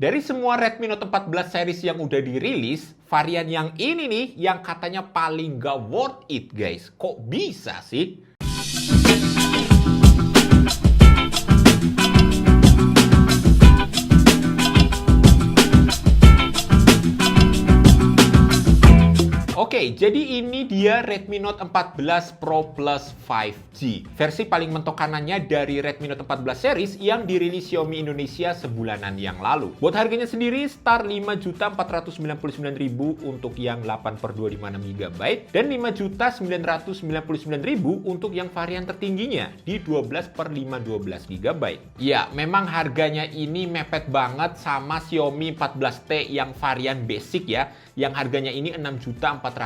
Dari semua Redmi Note 14 series yang udah dirilis, varian yang ini nih yang katanya paling gak worth it guys. Kok bisa sih? Oke, jadi ini dia Redmi Note 14 Pro Plus 5G. Versi paling mentok kanannya dari Redmi Note 14 series yang dirilis Xiaomi Indonesia sebulanan yang lalu. Buat harganya sendiri, start 5.499.000 untuk yang 8/256 GB dan 5.999.000 untuk yang varian tertingginya di 12/512 GB. Ya, memang harganya ini mepet banget sama Xiaomi 14T yang varian basic ya, yang harganya ini 6.499.000.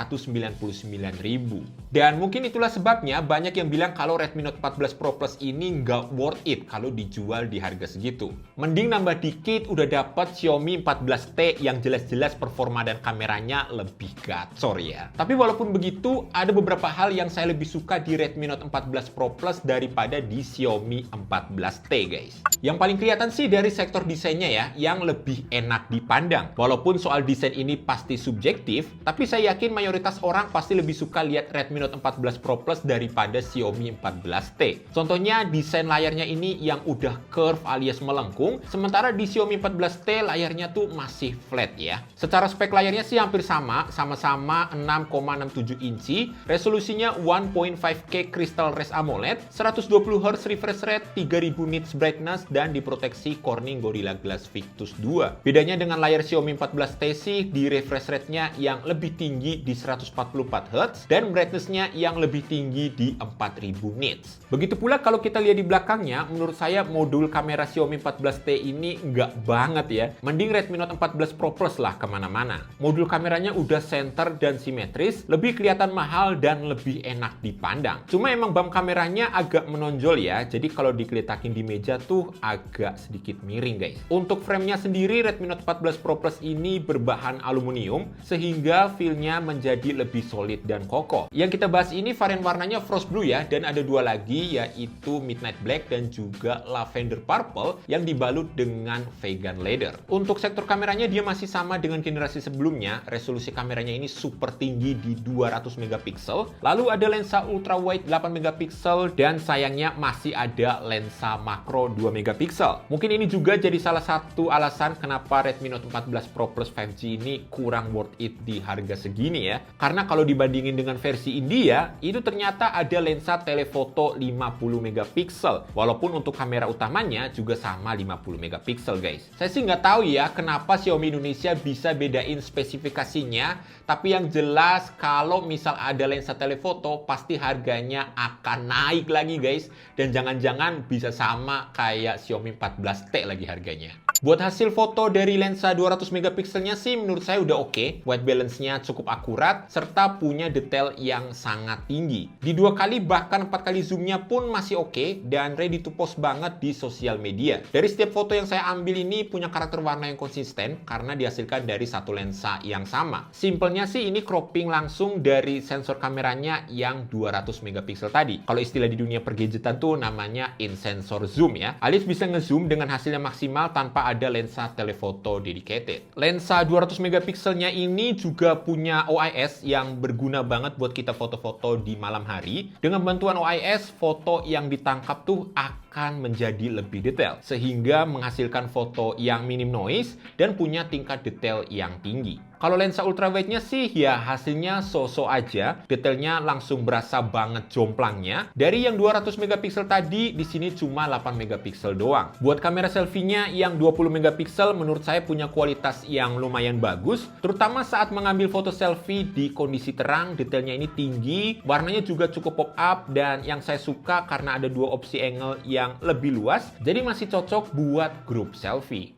Dan mungkin itulah sebabnya banyak yang bilang kalau Redmi Note 14 Pro Plus ini nggak worth it kalau dijual di harga segitu. Mending nambah dikit udah dapat Xiaomi 14T yang jelas-jelas performa dan kameranya lebih gacor ya. Tapi walaupun begitu, ada beberapa hal yang saya lebih suka di Redmi Note 14 Pro Plus daripada di Xiaomi 14T guys. Yang paling kelihatan sih dari sektor desainnya ya, yang lebih enak dipandang. Walaupun soal desain ini pasti subjektif, tapi saya yakin mayoritas orang pasti lebih suka lihat Redmi Note 14 Pro Plus daripada Xiaomi 14T. Contohnya desain layarnya ini yang udah curve alias melengkung, sementara di Xiaomi 14T layarnya tuh masih flat ya. Secara spek layarnya sih hampir sama-sama 6,67 inci, resolusinya 1.5K Crystal Res AMOLED, 120Hz refresh rate, 3000 nits brightness, dan diproteksi Corning Gorilla Glass Victus 2. Bedanya dengan layar Xiaomi 14T sih di refresh rate-nya yang lebih tinggi di 144 Hz dan brightness-nya yang lebih tinggi di 4000 nits. Begitu pula kalau kita lihat di belakangnya, menurut saya modul kamera Xiaomi 14T ini nggak banget ya. Mending Redmi Note 14 Pro Plus lah kemana-mana. Modul kameranya udah center dan simetris, lebih kelihatan mahal dan lebih enak dipandang. Cuma emang bump kameranya agak menonjol ya, jadi kalau dikeletakin di meja tuh agak sedikit miring guys. Untuk framenya sendiri Redmi Note 14 Pro Plus ini berbahan aluminium sehingga feel-nya menjadi lebih solid dan kokoh. Yang kita bahas ini varian warnanya Frost Blue ya, dan ada dua lagi yaitu Midnight Black dan juga Lavender Purple yang dibalut dengan vegan leather. Untuk sektor kameranya dia masih sama dengan generasi sebelumnya, resolusi kameranya ini super tinggi di 200 megapiksel, lalu ada lensa ultra wide 8 megapiksel dan sayangnya masih ada lensa makro 2 megapiksel. Mungkin ini juga jadi salah satu alasan kenapa Redmi Note 14 Pro Plus 5G ini kurang worth it di harga segini ya. Karena kalau dibandingin dengan versi India, itu ternyata ada lensa telefoto 50 megapiksel. Walaupun untuk kamera utamanya juga sama 50 megapiksel guys. Saya sih nggak tahu ya kenapa Xiaomi Indonesia bisa bedain spesifikasinya, tapi yang jelas kalau misal ada lensa telefoto pasti harganya akan naik lagi guys, dan jangan-jangan bisa sama kayak Xiaomi 14T lagi harganya. Buat hasil foto dari lensa 200 megapikselnya sih menurut saya udah oke. White balance-nya cukup akurat serta punya detail yang sangat tinggi. Di 2 kali bahkan 4 kali zoom-nya pun masih oke dan ready to post banget di sosial media. Dari setiap foto yang saya ambil ini punya karakter warna yang konsisten karena dihasilkan dari satu lensa yang sama. Simpelnya sih ini cropping langsung dari sensor kameranya yang 200 megapiksel tadi. Kalau istilah di dunia pergadgetan tuh namanya in-sensor zoom ya. Alias bisa ngezoom dengan hasilnya maksimal tanpa ada lensa telefoto dedicated. Lensa 200 megapikselnya ini juga punya OIS yang berguna banget buat kita foto-foto di malam hari. Dengan bantuan OIS, foto yang ditangkap tuh akan menjadi lebih detail sehingga menghasilkan foto yang minim noise dan punya tingkat detail yang tinggi. Kalau lensa ultrawide-nya sih ya hasilnya so-so aja, detailnya langsung berasa banget jomplangnya. Dari yang 200 megapiksel tadi, di sini cuma 8 megapiksel doang. Buat kamera selfie-nya yang 20 megapiksel menurut saya punya kualitas yang lumayan bagus, terutama saat mengambil foto selfie di kondisi terang, detailnya ini tinggi, warnanya juga cukup pop up, dan yang saya suka karena ada dua opsi angle yang lebih luas, jadi masih cocok buat grup selfie.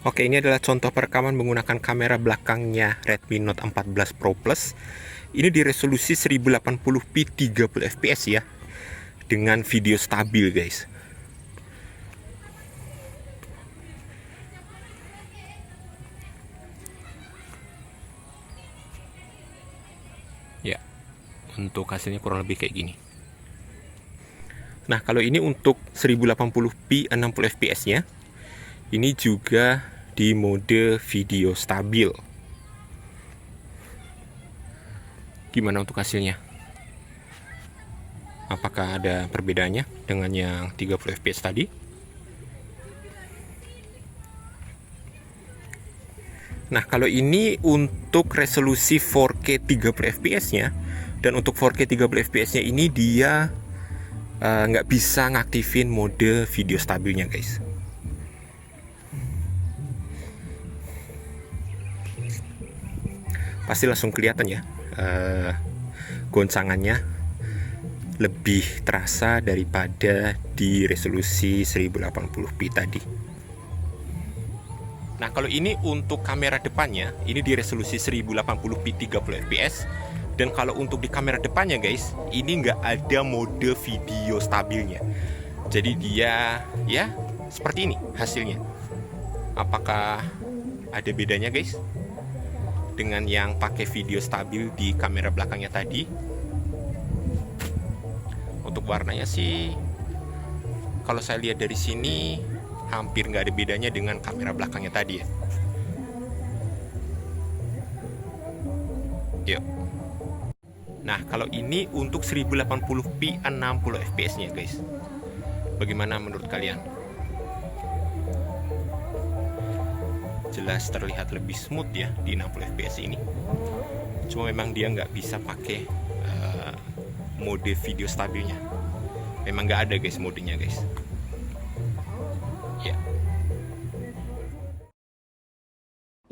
Oke, ini adalah contoh perekaman menggunakan kamera belakangnya Redmi Note 14 Pro Plus. Ini di resolusi 1080p 30 fps ya, dengan video stabil guys. Ya, untuk hasilnya kurang lebih kayak gini. Nah, kalau ini untuk 1080p 60 fps nya, Ini juga di mode video stabil. Gimana untuk hasilnya? Apakah ada perbedaannya dengan yang 30 fps tadi? Nah, kalau ini untuk resolusi 4K 30 fps-nya, dan untuk 4K 30 fps-nya ini dia nggak bisa ngaktifin mode video stabilnya, guys. Pasti langsung kelihatan ya, goncangannya lebih terasa daripada di resolusi 1080p tadi. Nah, kalau ini untuk kamera depannya, ini di resolusi 1080p 30 fps. Dan kalau untuk di kamera depannya, guys, ini nggak ada mode video stabilnya. Jadi dia ya seperti ini hasilnya. Apakah ada bedanya, guys, dengan yang pakai video stabil di kamera belakangnya tadi? Untuk warnanya sih, kalau saya lihat dari sini hampir nggak ada bedanya dengan kamera belakangnya tadi ya. Yuk. Nah, kalau ini untuk 1080p 60 fps nya, guys. Bagaimana menurut kalian? Jelas terlihat lebih smooth ya di 60 fps ini. Cuma memang dia nggak bisa pakai mode video stabilnya. Memang nggak ada, guys, modenya, guys. Ya.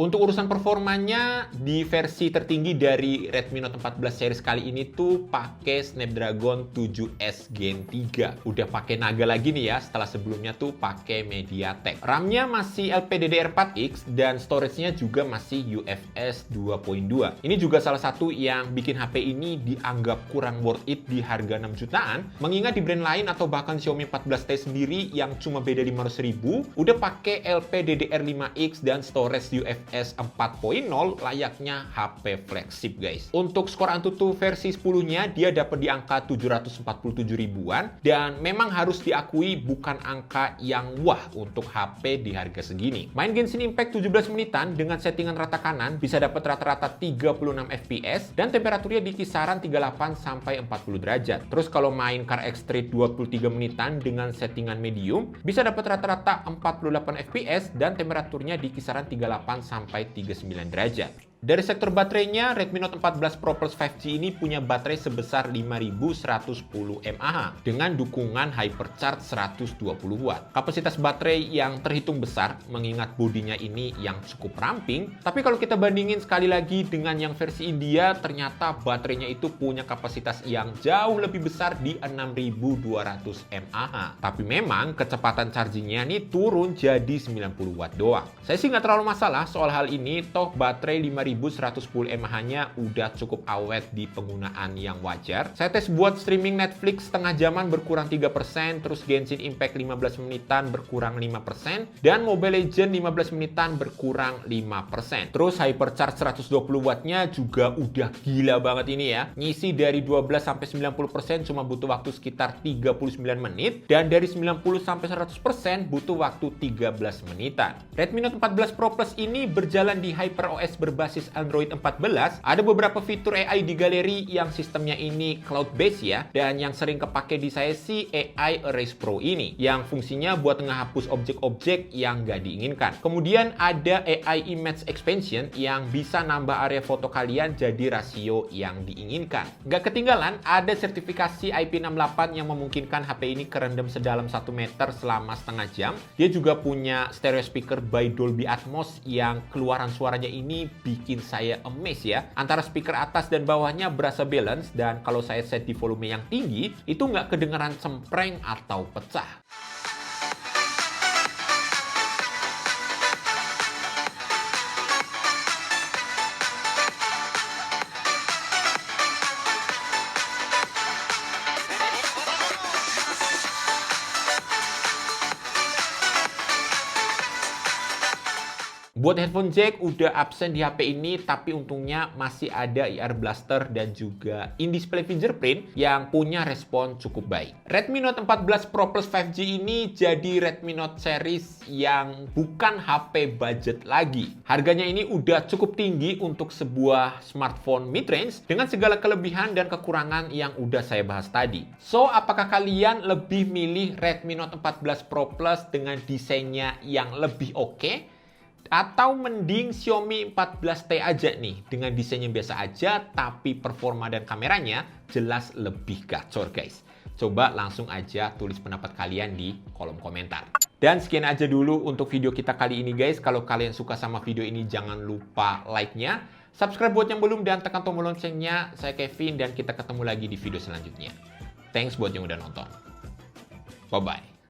Untuk urusan performanya, di versi tertinggi dari Redmi Note 14 series kali ini tuh pakai Snapdragon 7S Gen 3. Udah pakai Naga lagi nih ya, setelah sebelumnya tuh pakai MediaTek. RAM-nya masih LPDDR4X dan storage-nya juga masih UFS 2.2. Ini juga salah satu yang bikin HP ini dianggap kurang worth it di harga 6 jutaan, mengingat di brand lain atau bahkan Xiaomi 14T sendiri yang cuma beda 500.000 udah pakai LPDDR5X dan storage UFS 4.0 layaknya HP flagship, guys. Untuk skor Antutu versi 10-nya dia dapat di angka 747 ribuan dan memang harus diakui bukan angka yang wah untuk HP di harga segini. Main Genshin Impact 17 menitan dengan settingan rata kanan bisa dapat rata-rata 36 fps dan temperaturnya di kisaran 38 sampai 40 derajat. Terus kalau main Car X Street 23 menitan dengan settingan medium bisa dapat rata-rata 48 fps dan temperaturnya di kisaran 38 sampai 39 derajat. Dari sektor baterainya, Redmi Note 14 Pro Plus 5G ini punya baterai sebesar 5110 mAh dengan dukungan hypercharge 120 watt. Kapasitas baterai yang terhitung besar mengingat bodinya ini yang cukup ramping, tapi kalau kita bandingin sekali lagi dengan yang versi India, ternyata baterainya itu punya kapasitas yang jauh lebih besar di 6200 mAh. Tapi memang kecepatan chargingnya ini turun jadi 90 watt doang. Saya sih nggak terlalu masalah soal hal ini, toh baterai 5110 mAh-nya udah cukup awet di penggunaan yang wajar. Saya tes buat streaming Netflix setengah jaman berkurang 3%, terus Genshin Impact 15 menitan berkurang 5%, dan Mobile Legends 15 menitan berkurang 5%. Terus hypercharge 120 watt-nya juga udah gila banget ini ya. Ngisi dari 12 sampai 90% cuma butuh waktu sekitar 39 menit, dan dari 90 sampai 100% butuh waktu 13 menitan. Redmi Note 14 Pro Plus ini berjalan di HyperOS berbasis Android 14. Ada beberapa fitur AI di galeri yang sistemnya ini cloud-based ya, dan yang sering kepake di saya sih AI Erase Pro ini, yang fungsinya buat ngehapus objek-objek yang nggak diinginkan. Kemudian ada AI Image Expansion yang bisa nambah area foto kalian jadi rasio yang diinginkan. Nggak ketinggalan, ada sertifikasi IP68 yang memungkinkan HP ini kerendam sedalam 1 meter selama setengah jam. Dia juga punya stereo speaker by Dolby Atmos yang keluaran suaranya ini bikin saya amazed ya. Antara speaker atas dan bawahnya berasa balance, dan kalau saya set di volume yang tinggi, itu nggak kedengeran cempreng atau pecah. Buat headphone jack udah absen di HP ini, tapi untungnya masih ada IR Blaster dan juga in-display fingerprint yang punya respon cukup baik. Redmi Note 14 Pro Plus 5G ini jadi Redmi Note series yang bukan HP budget lagi. Harganya ini udah cukup tinggi untuk sebuah smartphone mid-range dengan segala kelebihan dan kekurangan yang udah saya bahas tadi. So, apakah kalian lebih milih Redmi Note 14 Pro Plus dengan desainnya yang lebih oke? Atau mending Xiaomi 14T aja nih, dengan desainnya biasa aja, tapi performa dan kameranya jelas lebih gacor guys. Coba langsung aja tulis pendapat kalian di kolom komentar. Dan sekian aja dulu untuk video kita kali ini guys. Kalau kalian suka sama video ini jangan lupa like-nya, subscribe buat yang belum, dan tekan tombol loncengnya. Saya Kevin dan kita ketemu lagi di video selanjutnya. Thanks buat yang udah nonton. Bye-bye.